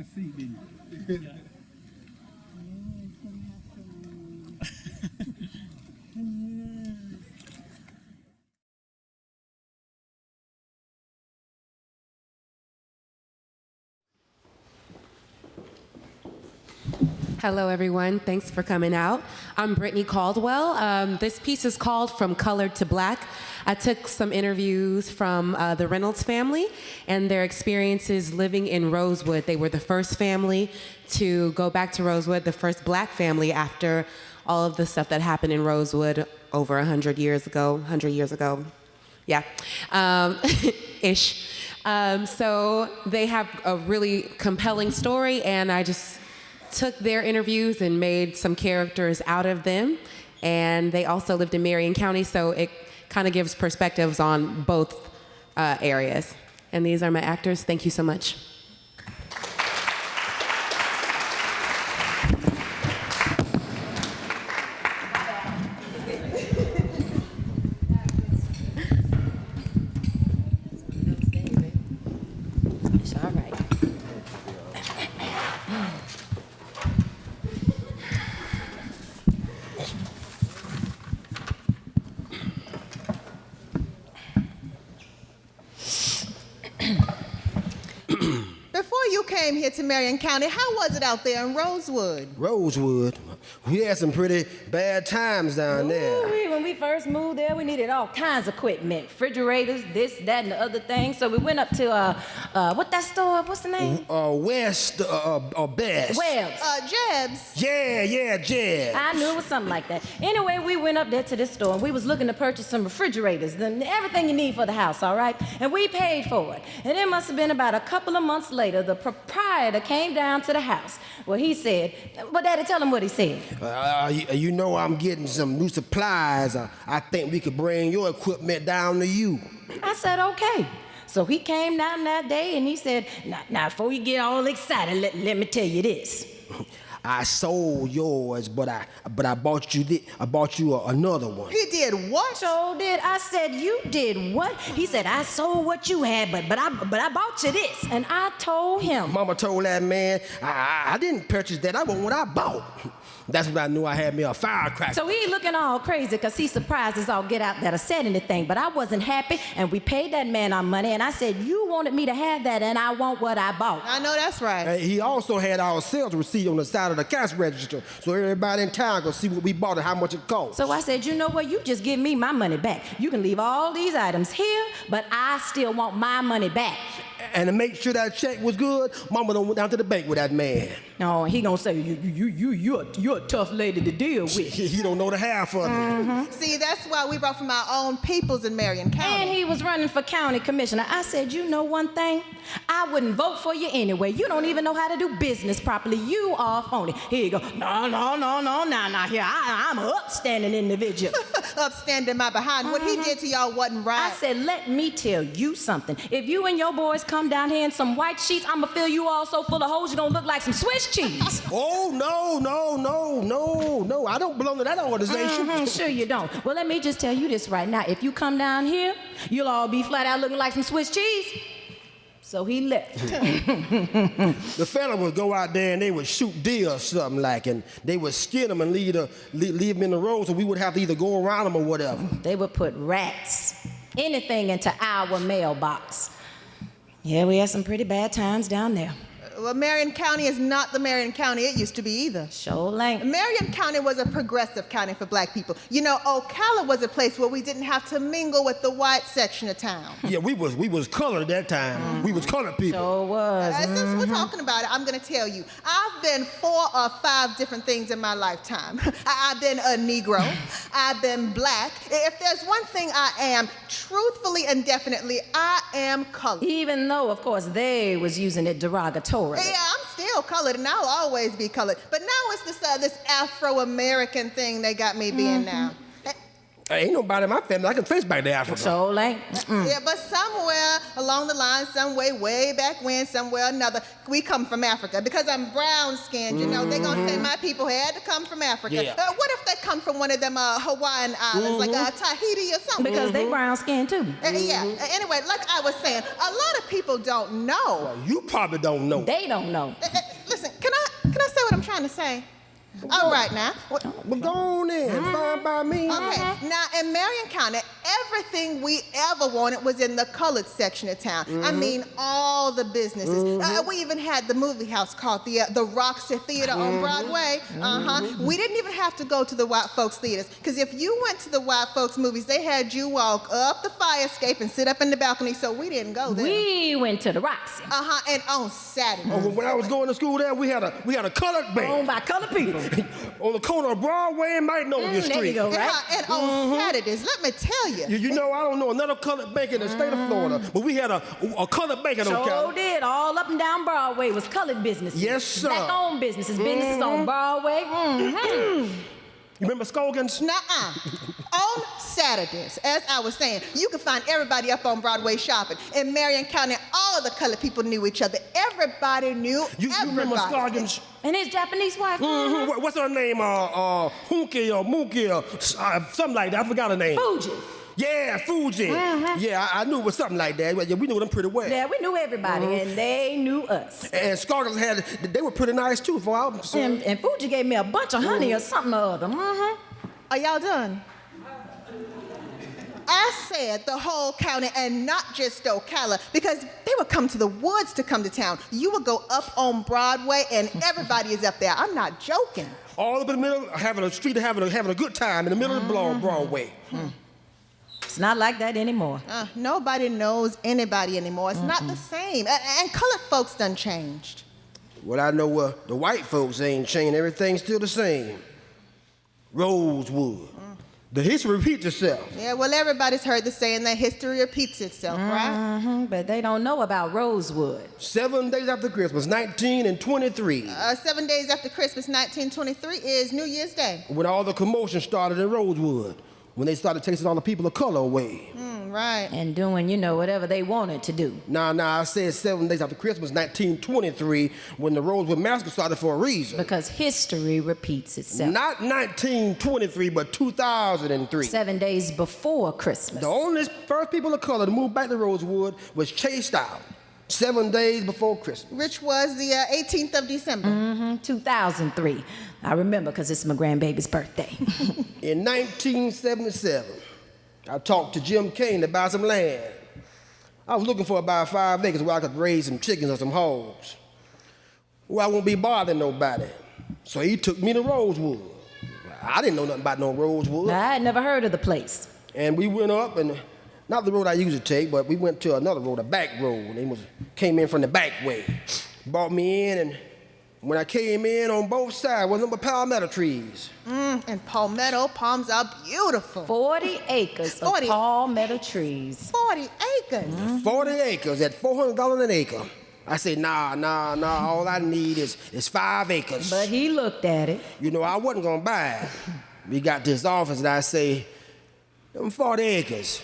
I see, didn't you? Hello, everyone. Thanks for coming out. I'm Brittany Caldwell. This piece is called From Colored to Black. I took some interviews from the Reynolds family and their experiences living in Rosewood. They were the first family to go back to Rosewood, the first black family after all of the stuff that happened in Rosewood over 100 years ago. Yeah, ish. So they have a really compelling story, and I just took their interviews and made some characters out of them. And they also lived in Marion County, so it kind of gives perspectives on both areas. And these are my actors. Thank you so much. It's all right. Before you came here to Marion County, how was it out there in Rosewood? Rosewood. We had some pretty bad times down there. When we first moved there, we needed all kinds of equipment, refrigerators, this, that, and the other thing. So we went up to what that store? What's the name? West or Best. Webb's. Jeb's. Yeah, Jeb. I knew it was something like that. Anyway, we went up there to this store, and we was looking to purchase some refrigerators, everything you need for the house, all right? And we paid for it. And it must have been about a couple of months later, the proprietor came down to the house. Well, he said, well, Daddy, tell him what he said. You know I'm getting some new supplies. I think we could bring your equipment down to you. I said, okay. So he came down that day, and he said, now before you get all excited, let me tell you this. I sold yours, but I bought you another one. He did what? So did. I said, you did what? He said, I sold what you had, but I bought you this. And I told him. Mama told that man, I didn't purchase that. I want what I bought. That's when I knew I had me a firecracker. So he looking all crazy because he surprised us all get out that I said anything. But I wasn't happy, and we paid that man our money, and I said, you wanted me to have that, and I want what I bought. I know that's right. He also had our sales receipt on the side of the cash register, so everybody in town could see what we bought and how much it cost. So I said, you know what? You just give me my money back. You can leave all these items here, but I still want my money back. And to make sure that check was good, Mama done went down to the bank with that man. No, he gonna say, you're a tough lady to deal with. He don't know the half of it. See, that's why we brought from our own peoples in Marion County. And he was running for county commissioner. I said, you know one thing? I wouldn't vote for you anyway. You don't even know how to do business properly. You are phony. Here you go. No, here. I'm an upstanding individual. Upstanding my behind. What he did to y'all wasn't right. I said, let me tell you something. If you and your boys come down here in some white sheets, I'm gonna fill you all so full of holes you're gonna look like some Swiss cheese. Oh, no. I don't belong to that organization. Sure you don't. Well, let me just tell you this right now. If you come down here, you'll all be flat out looking like some Swiss cheese. So he left. The fella would go out there and they would shoot deer or something like, and they would skin them and leave them in the road, so we would have to either go around them or whatever. They would put rats, anything into our mailbox. Yeah, we had some pretty bad times down there. Well, Marion County is not the Marion County it used to be either. Sure ain't. Marion County was a progressive county for black people. You know, Ocala was a place where we didn't have to mingle with the white section of town. Yeah, we was colored at that time. We was colored people. Sure was. Since we're talking about it, I'm going to tell you, I've been 4 or 5 different things in my lifetime. I've been a Negro. I've been black. If there's one thing I am, truthfully and definitely, I am colored. Even though, of course, they was using it derogatory. Yeah, I'm still colored, and I'll always be colored. But now it's this Afro-American thing they got me being now. Ain't nobody in my family I can trace back to Africa. So ain't. Yeah, but somewhere along the line, some way back when, somewhere or another, we come from Africa. Because I'm brown-skinned, you know, they're going to say my people had to come from Africa. Yeah. What if they come from one of them Hawaiian islands, like Tahiti or something? Because they brown skin too. Yeah. Anyway, like I was saying, a lot of people don't know. Well, you probably don't know. They don't know. Listen, can I say what I'm trying to say? All right, now. But go on in, fine by me. Okay, now in Marion County, everything we ever wanted was in the colored section of town. I mean, all the businesses. We even had the movie house called the Roxy Theater on Broadway. We didn't even have to go to the white folks theaters, because if you went to the white folks movies, they had you walk up the fire escape and sit up in the balcony, so we didn't go there. We went to the Roxy. And on Saturday. Oh, when I was going to school there, we had a colored band. Owned by colored people. On the corner of Broadway and Magnolia There Street. you go, right? And on Saturdays, let me tell you. You know, I don't know another colored bank in the state of Florida, but we had a colored bank in So Ocala. did. All up and down Broadway was colored businesses. Yes, sir. Black-owned businesses. Businesses on Broadway. You remember Scogan's? Nuh-uh. On Saturdays, as I was saying, you could find everybody up on Broadway shopping. In Marion County, all the colored people knew each other. Everybody knew You remember Scogan's? And his Japanese wife. What's her name? Hunky or Mookie or something like that. I forgot her name. Fuji. Yeah, Fuji. Yeah, I knew it was something like that. Yeah, we knew them pretty well. Yeah, we knew everybody, and they knew us. And Scoggins they were pretty nice too, for I was concerned. And Fuji gave me a bunch of honey or something or other. Are y'all done? I said the whole county and not just Ocala, because they would come to the woods to come to town. You would go up on Broadway and everybody is up there. I'm not joking. All up in the middle, having a good time in the middle of the Broadway. It's not like that anymore. Nobody knows anybody anymore. It's not the same. And colored folks done changed. Well, I know the white folks ain't changed. Everything's still the same. Rosewood. The history repeats itself. Yeah, well, everybody's heard the saying that history repeats itself, right? But they don't know about Rosewood. 7 days after Christmas, 1923. 7 days after Christmas, 1923, is New Year's Day. When all the commotion started in Rosewood. When they started chasing all the people of color away. Right. And doing, whatever they wanted to do. Nah, I said 7 days after Christmas, 1923, when the Rosewood Massacre started for a reason. Because history repeats itself. Not 1923, but 2003. 7 days before Christmas. The only first people of color to move back to Rosewood was chased out 7 days before Christmas. Which was the 18th of December. 2003. I remember because it's my grandbaby's birthday. In 1977, I talked to Jim Kane to buy some land. I was looking for about 5 acres where I could raise some chickens or some hogs. Well, I won't be bothering nobody. So he took me to Rosewood. I didn't know nothing about no Rosewood. I had never heard of the place. And we went up, and not the road I usually take, but we went to another road, a back road. They came in from the back way. Brought me in, and when I came in, on both sides was nothing but palmetto trees. And palms are beautiful. 40 acres 40. of palmetto trees. 40 acres. 40 acres at $400 an acre. I said, nah, all I need is 5 acres. But he looked at it. I wasn't gonna buy it. We got to his office, and I say, them 40 acres,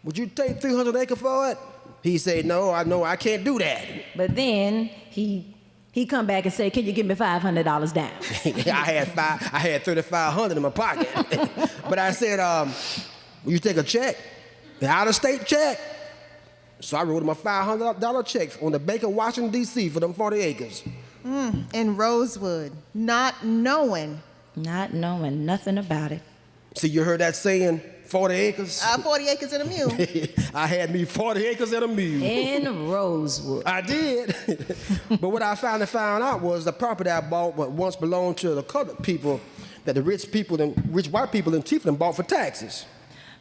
would you take 300 acres for it? He said, no, I can't do that. But then he come back and say, can you give me $500 down? I had $3,500 in my pocket. But I said, will you take a check? An out-of-state check? So I wrote him a $500 check on the Bank of Washington, D.C. for them 40 acres. In Rosewood, not knowing. Not knowing nothing about it. See, you heard that saying, 40 acres? 40 acres and a mule. I had me 40 acres and a mule. In Rosewood. I did. But what I finally found out was the property I bought what once belonged to the colored people that the rich white people in Chieftain bought for taxes.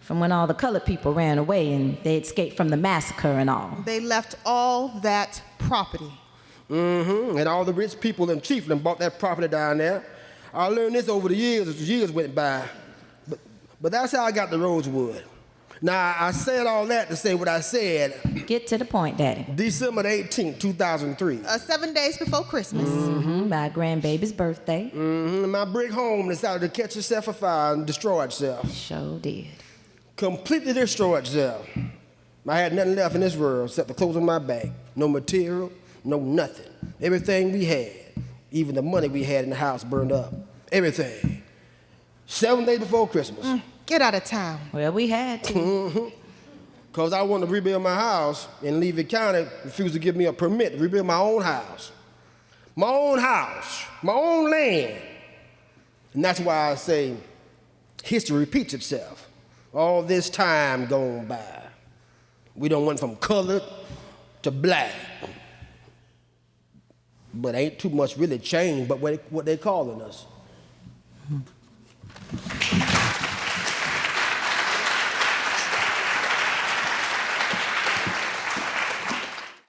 From when all the colored people ran away and they escaped from the massacre and all. They left all that property. And all the rich people in Chieftain bought that property down there. I learned this over the years as the years went by. But that's how I got to Rosewood. Now, I said all that to say what I said. Get to the point, Daddy. December the 18th, 2003. 7 days before Christmas. My grandbaby's birthday. My brick home decided to catch itself afire and destroy itself. Sure did. Completely destroy itself. I had nothing left in this world except the clothes on my back. No material, no nothing. Everything we had, even the money we had in the house burned up. Everything. 7 days before Christmas. Get out of town. Well, we had to. Because I wanted to rebuild my house, and Levy County refused to give me a permit to rebuild my own house. My own house, my own land. And that's why I say history repeats itself. All this time gone by. We done went from colored to black. But ain't too much really changed but what they calling us.